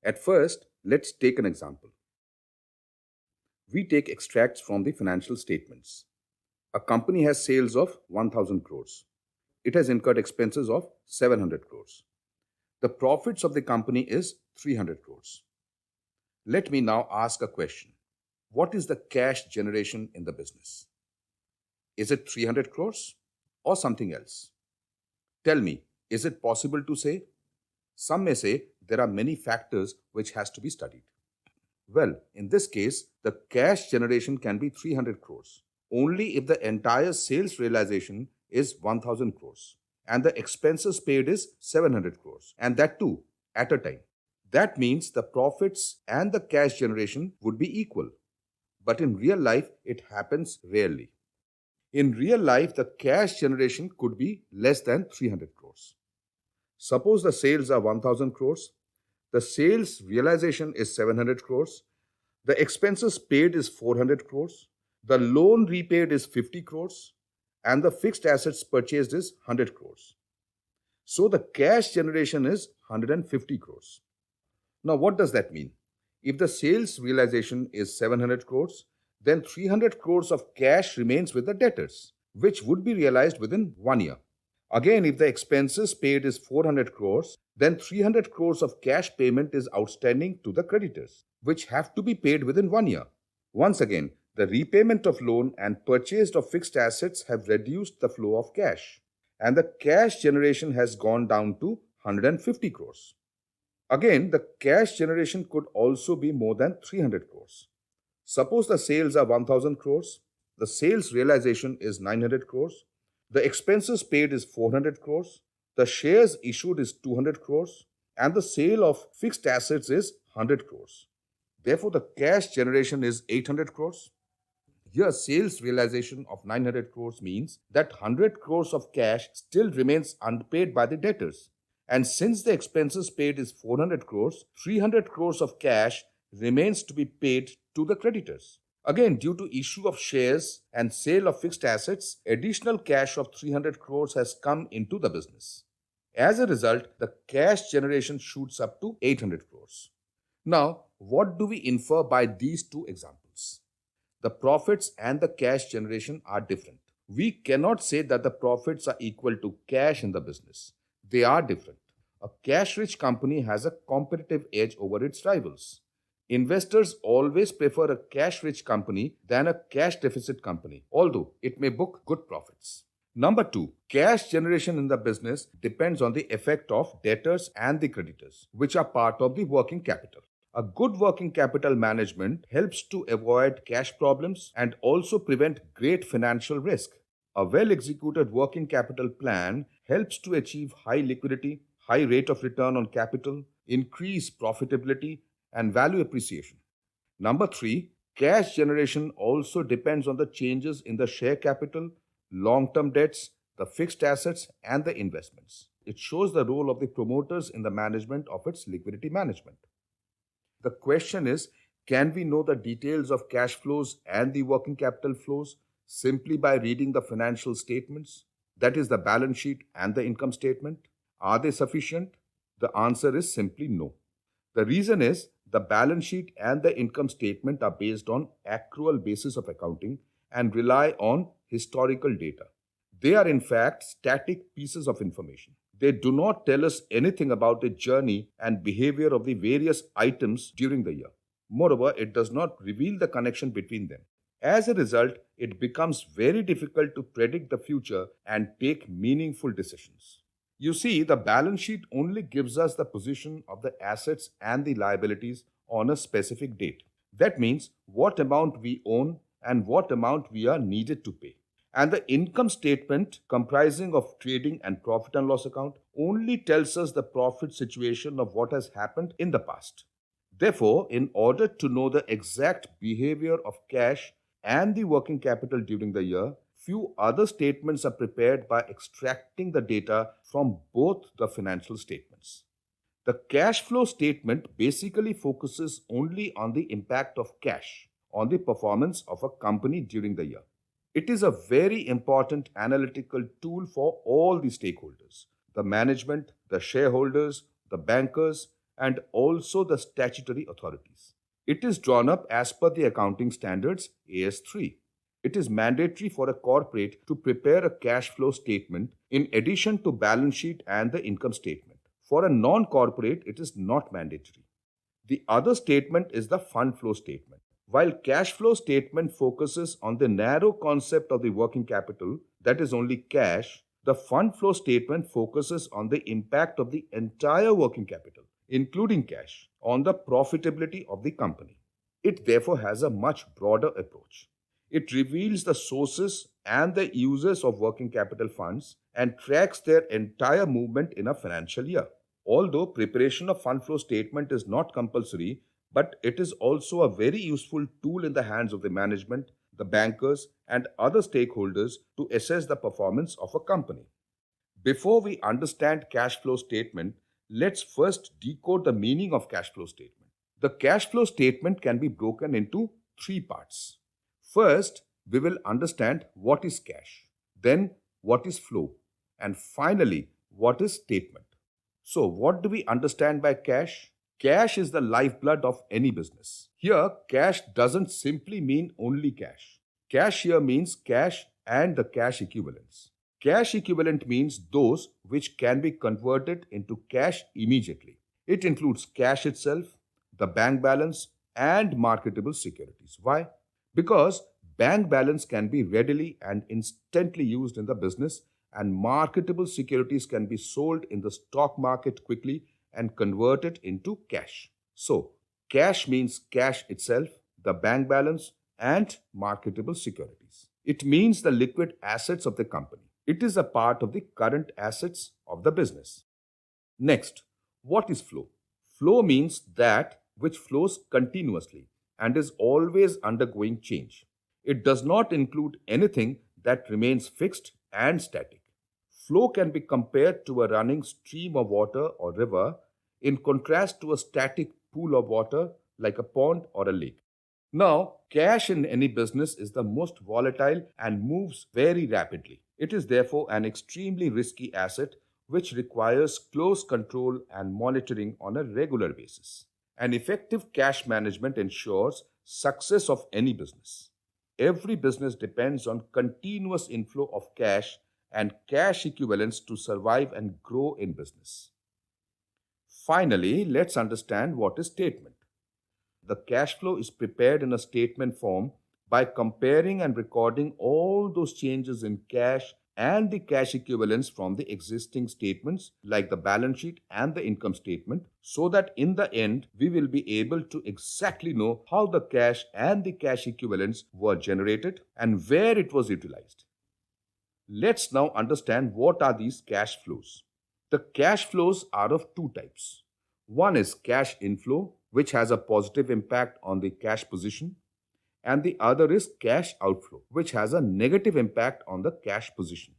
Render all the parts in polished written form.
At first, let's take an example. We take extracts from the financial statements. A company has sales of 1000 crores. It has incurred expenses of 700 crores. The profits of the company is 300 crores. Let me now ask a question. What is the cash generation in the business? Is it 300 crores or something else? Tell me, is it possible to say? Some may say there are many factors which has to be studied. Well, in this case, the cash generation can be 300 crores only if the entire sales realization is 1000 crores and the expenses paid is 700 crores, and that too at a time. That means the profits and the cash generation would be equal. But in real life, it happens rarely. In real life, the cash generation could be less than 300 crores. Suppose the sales are 1000 crores, the sales realization is 700 crores, the expenses paid is 400 crores, the loan repaid is 50 crores, and the fixed assets purchased is 100 crores. So the cash generation is 150 crores. Now, what does that mean? If the sales realization is 700 crores, then 300 crores of cash remains with the debtors, which would be realized within 1 year. Again, if the expenses paid is 400 crores, then 300 crores of cash payment is outstanding to the creditors, which have to be paid within 1 year. Once again, the repayment of loan and purchase of fixed assets have reduced the flow of cash, and the cash generation has gone down to 150 crores. Again, the cash generation could also be more than 300 crores. Suppose the sales are 1000 crores, the sales realization is 900 crores, the expenses paid is 400 crores, the shares issued is 200 crores, and the sale of fixed assets is 100 crores. Therefore, the cash generation is 800 crores. Here, sales realization of 900 crores means that 100 crores of cash still remains unpaid by the debtors. And since the expenses paid is 400 crores, 300 crores of cash remains to be paid to the creditors. Again, due to issue of shares and sale of fixed assets, additional cash of 300 crores has come into the business. As a result, the cash generation shoots up to 800 crores. Now, what do we infer by these two examples? The profits and the cash generation are different. We cannot say that the profits are equal to cash in the business. They are different. A cash rich company has a competitive edge over its rivals. Investors always prefer a cash rich company than a cash deficit company, although it may book good profits. Number two, cash generation in the business depends on the effect of debtors and the creditors, which are part of the working capital. A good working capital management helps to avoid cash problems and also prevent great financial risk. A well executed working capital plan helps to achieve high liquidity, high rate of return on capital, increase profitability, and value appreciation. Number three, cash generation also depends on the changes in the share capital, long term debts, the fixed assets, and the investments. It shows the role of the promoters in the management of its liquidity management. The question is, can we know the details of cash flows and the working capital flows simply by reading the financial statements? That is, the balance sheet and the income statement. Are they sufficient? The answer is simply no. The reason is the balance sheet and the income statement are based on accrual basis of accounting and rely on historical data. They are in fact static pieces of information. They do not tell us anything about the journey and behavior of the various items during the year. Moreover, it does not reveal the connection between them. As a result, it becomes very difficult to predict the future and take meaningful decisions. You see, the balance sheet only gives us the position of the assets and the liabilities on a specific date. That means what amount we own and what amount we are needed to pay. And the income statement, comprising of trading and profit and loss account, only tells us the profit situation of what has happened in the past. Therefore, in order to know the exact behavior of cash and the working capital during the year, few other statements are prepared by extracting the data from both the financial statements. The cash flow statement basically focuses only on the impact of cash on the performance of a company during the year. It is a very important analytical tool for all the stakeholders: the management, the shareholders, the bankers, and also the statutory authorities. It is drawn up as per the accounting standards AS3. It is mandatory for a corporate to prepare a cash flow statement in addition to balance sheet and the income statement. For a non-corporate, it is not mandatory. The other statement is the fund flow statement. While cash flow statement focuses on the narrow concept of the working capital, that is only cash, the fund flow statement focuses on the impact of the entire working capital, including cash, on the profitability of the company. It therefore has a much broader approach. It reveals the sources and the uses of working capital funds and tracks their entire movement in a financial year. Although preparation of fund flow statement is not compulsory, but it is also a very useful tool in the hands of the management, the bankers, and other stakeholders to assess the performance of a company. Before we understand cash flow statement, let's first decode the meaning of cash flow statement. The cash flow statement can be broken into three parts. First, we will understand what is cash, then what is flow, and finally, what is statement. So, what do we understand by cash? Cash is the lifeblood of any business. Here, cash doesn't simply mean only cash. Cash here means cash and the cash equivalents. Cash equivalent means those which can be converted into cash immediately. It includes cash itself, the bank balance, and marketable securities. Why? Because bank balance can be readily and instantly used in the business, and marketable securities can be sold in the stock market quickly and converted into cash. So, cash means cash itself, the bank balance, and marketable securities. It means the liquid assets of the company. It is a part of the current assets of the business. Next, what is flow? Flow means that which flows continuously and is always undergoing change. It does not include anything that remains fixed and static. Flow can be compared to a running stream of water or river in contrast to a static pool of water like a pond or a lake. Now, cash in any business is the most volatile and moves very rapidly. It is therefore an extremely risky asset which requires close control and monitoring on a regular basis. An effective cash management ensures success of any business. Every business depends on continuous inflow of cash and cash equivalents to survive and grow in business. Finally, let's understand what is statement. The cash flow is prepared in a statement form by comparing and recording all those changes in cash and the cash equivalents from the existing statements like the balance sheet and the income statement, so that in the end we will be able to exactly know how the cash and the cash equivalents were generated and where it was utilized. Let's now understand what are these cash flows. The cash flows are of two types. One is cash inflow, which has a positive impact on the cash position, and the other is cash outflow, which has a negative impact on the cash position.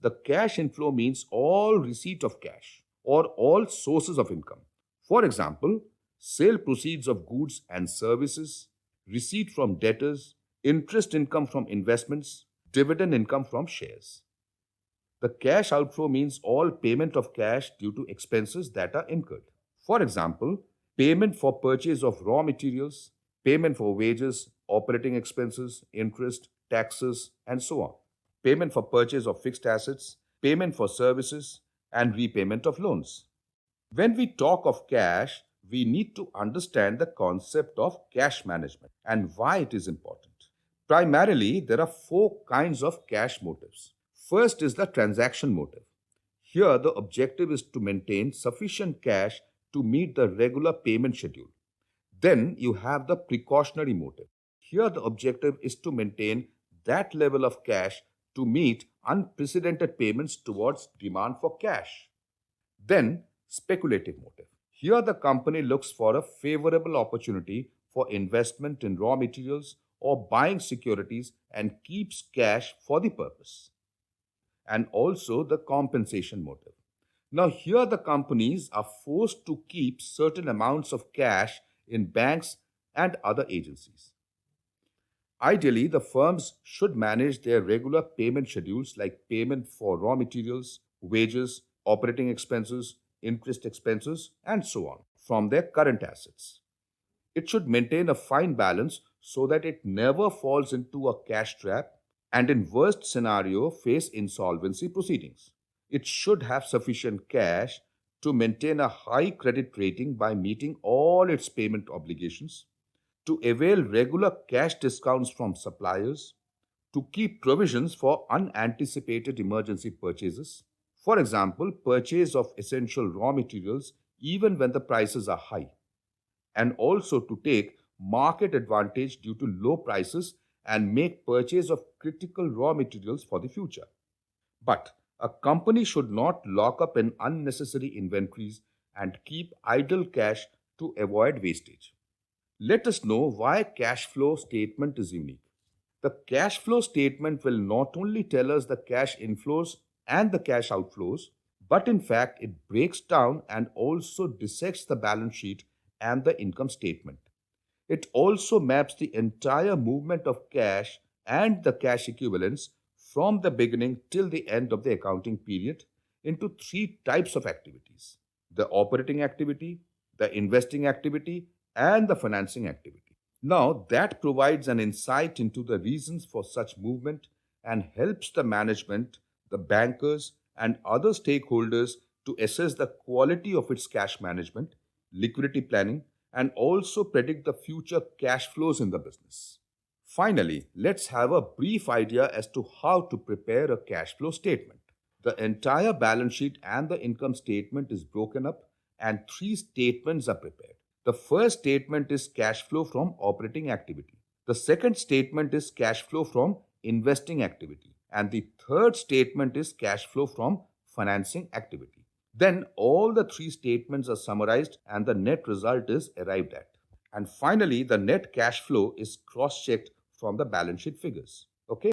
The cash inflow means all receipt of cash or all sources of income. For example, sale proceeds of goods and services, receipt from debtors, interest income from investments, dividend income from shares. The cash outflow means all payment of cash due to expenses that are incurred. For example, payment for purchase of raw materials, payment for wages, operating expenses, interest, taxes, and so on. Payment for purchase of fixed assets, payment for services, and repayment of loans. When we talk of cash, we need to understand the concept of cash management and why it is important. Primarily, there are four kinds of cash motives. First is the transaction motive. Here, the objective is to maintain sufficient cash to meet the regular payment schedule. Then you have the precautionary motive. Here, the objective is to maintain that level of cash to meet unprecedented payments towards demand for cash. Then, speculative motive. Here, the company looks for a favorable opportunity for investment in raw materials or buying securities and keeps cash for the purpose. And also the compensation motive. Now, here the companies are forced to keep certain amounts of cash in banks and other agencies. Ideally, the firms should manage their regular payment schedules like payment for raw materials, wages, operating expenses, interest expenses, and so on. from their current assets. It should maintain a fine balance so that it never falls into a cash trap and in worst scenario face insolvency proceedings. It should have sufficient cash to maintain a high credit rating by meeting all its payment obligations, to avail regular cash discounts from suppliers, to keep provisions for unanticipated emergency purchases. For example, purchase of essential raw materials even when the prices are high, and also to take market advantage due to low prices and make purchase of critical raw materials for the future. But a company should not lock up in unnecessary inventories and keep idle cash to avoid wastage. Let us know why cash flow statement is unique. The cash flow statement will not only tell us the cash inflows and the cash outflows, but in fact it breaks down and also dissects the balance sheet and the income statement. It also maps the entire movement of cash and the cash equivalents from the beginning till the end of the accounting period into three types of activities: the operating activity, the investing activity, and the financing activity. Now, that provides an insight into the reasons for such movement and helps the management, the bankers, and other stakeholders to assess the quality of its cash management, liquidity planning, and also predict the future cash flows in the business. Finally, let's have a brief idea as to how to prepare a cash flow statement. The entire balance sheet and the income statement is broken up and three statements are prepared. The first statement is cash flow from operating activity. The second statement is cash flow from investing activity. And the third statement is cash flow from financing activity. Then all the three statements are summarized and the net result is arrived at. And finally, the net cash flow is cross checked from the balance sheet figures. Okay.